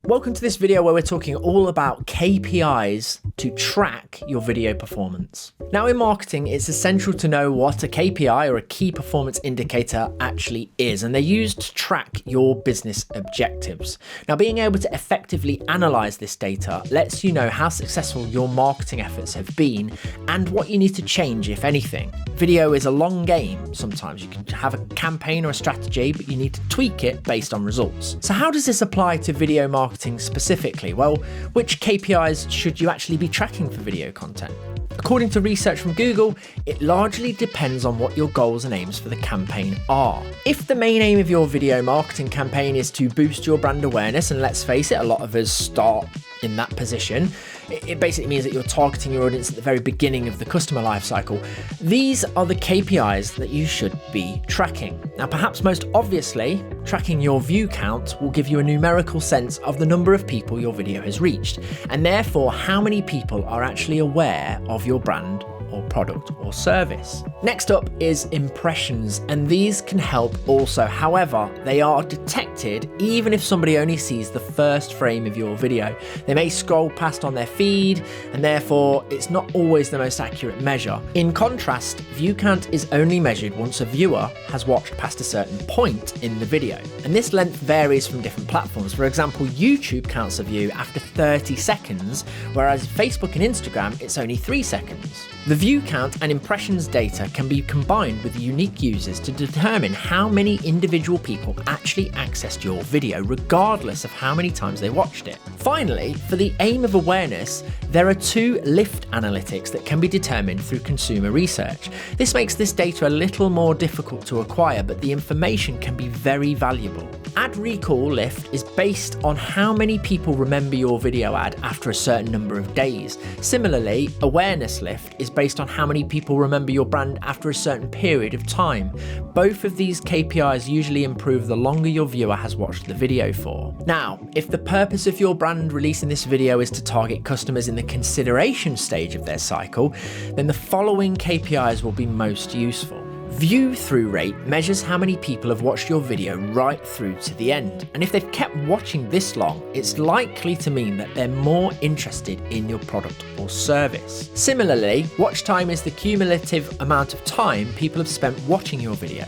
Welcome to this video where we're talking all about KPIs to track your video performance. Now in marketing, it's essential to know what a KPI or a key performance indicator actually is, and they're used to track your business objectives. Now being able to effectively analyze this data lets you know how successful your marketing efforts have been and what you need to change, if anything. Video is a long game. Sometimes you can have a campaign or a strategy, but you need to tweak it based on results. So how does this apply to video marketing specifically? Well, which KPIs should you actually be tracking for video content? According to research from Google, it largely depends on what your goals and aims for the campaign are. If the main aim of your video marketing campaign is to boost your brand awareness, and let's face it, a lot of us start in that position, it basically means that you're targeting your audience at the very beginning of the customer lifecycle. These are the KPIs that you should be tracking. Now, perhaps most obviously, tracking your view count will give you a numerical sense of the number of people your video has reached, and therefore how many people are actually aware of your brand or product or service. Next up is impressions, and these can help also. However, they are detected even if somebody only sees the first frame of your video. They may scroll past on their feed, and therefore it's not always the most accurate measure. In contrast, view count is only measured once a viewer has watched past a certain point in the video, and this length varies from different platforms. For example, YouTube counts a view after 30 seconds, whereas Facebook and Instagram, it's only 3 seconds. The view count and impressions data can be combined with unique users to determine how many individual people actually accessed your video, regardless of how many times they watched it. Finally, for the aim of awareness, there are 2 lift analytics that can be determined through consumer research. This makes this data a little more difficult to acquire, but the information can be very valuable. Ad recall lift is based on how many people remember your video ad after a certain number of days. Similarly, awareness lift is based on how many people remember your brand after a certain period of time. Both of these KPIs usually improve the longer your viewer has watched the video for. Now, if the purpose of your brand releasing this video is to target customers in the consideration stage of their cycle, then the following KPIs will be most useful. View through rate measures how many people have watched your video right through to the end, and if they've kept watching this long, it's likely to mean that they're more interested in your product or service. Similarly, watch time is the cumulative amount of time people have spent watching your video.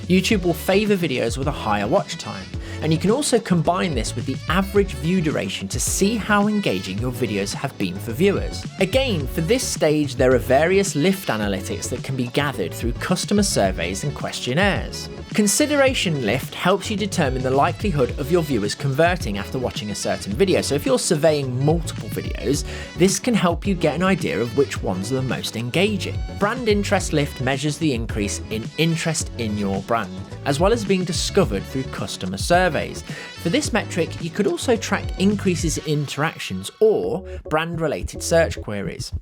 YouTube will favour videos with a higher watch time, and you can also combine this with the average view duration to see how engaging your videos have been for viewers. Again, for this stage, there are various lift analytics that can be gathered through customer surveys and questionnaires. Consideration lift helps you determine the likelihood of your viewers converting after watching a certain video. So if you're surveying multiple videos, this can help you get an idea of which ones are the most engaging. Brand interest lift measures the increase in interest in your brand, as well as being discovered through customer surveys. For this metric, you could also track increases in interactions or brand-related search queries.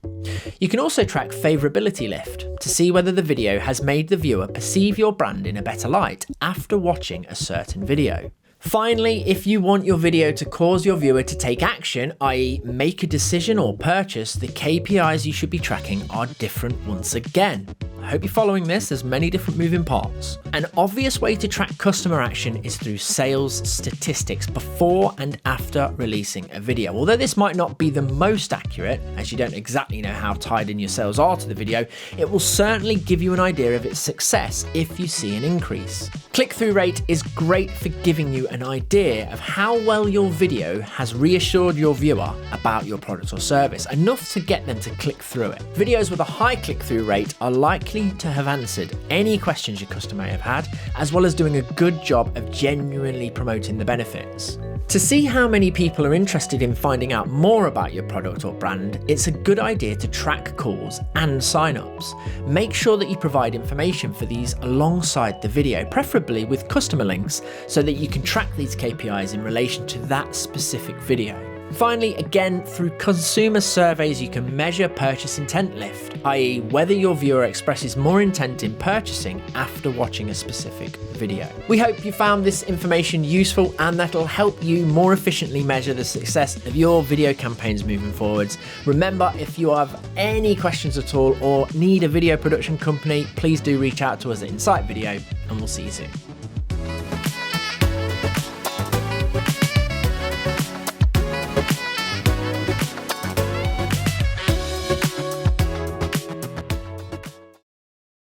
You can also track favorability lift to see whether the video has made the viewer perceive your brand in a better light after watching a certain video. Finally, if you want your video to cause your viewer to take action, i.e. make a decision or purchase, the KPIs you should be tracking are different once again. I hope you're following this, there's many different moving parts. An obvious way to track customer action is through sales statistics before and after releasing a video. Although this might not be the most accurate, as you don't exactly know how tied in your sales are to the video, it will certainly give you an idea of its success if you see an increase. Click-through rate is great for giving you an idea of how well your video has reassured your viewer about your product or service, enough to get them to click through it. Videos with a high click-through rate are likely to have answered any questions your customer may have had, as well as doing a good job of genuinely promoting the benefits. To see how many people are interested in finding out more about your product or brand, it's a good idea to track calls and signups. Make sure that you provide information for these alongside the video, preferably with customer links, so that you can track these KPIs in relation to that specific video. Finally, again, through consumer surveys, you can measure purchase intent lift, i.e. whether your viewer expresses more intent in purchasing after watching a specific video. We hope you found this information useful and that'll help you more efficiently measure the success of your video campaigns moving forwards. Remember, if you have any questions at all or need a video production company, please do reach out to us at Incite Video, and we'll see you soon.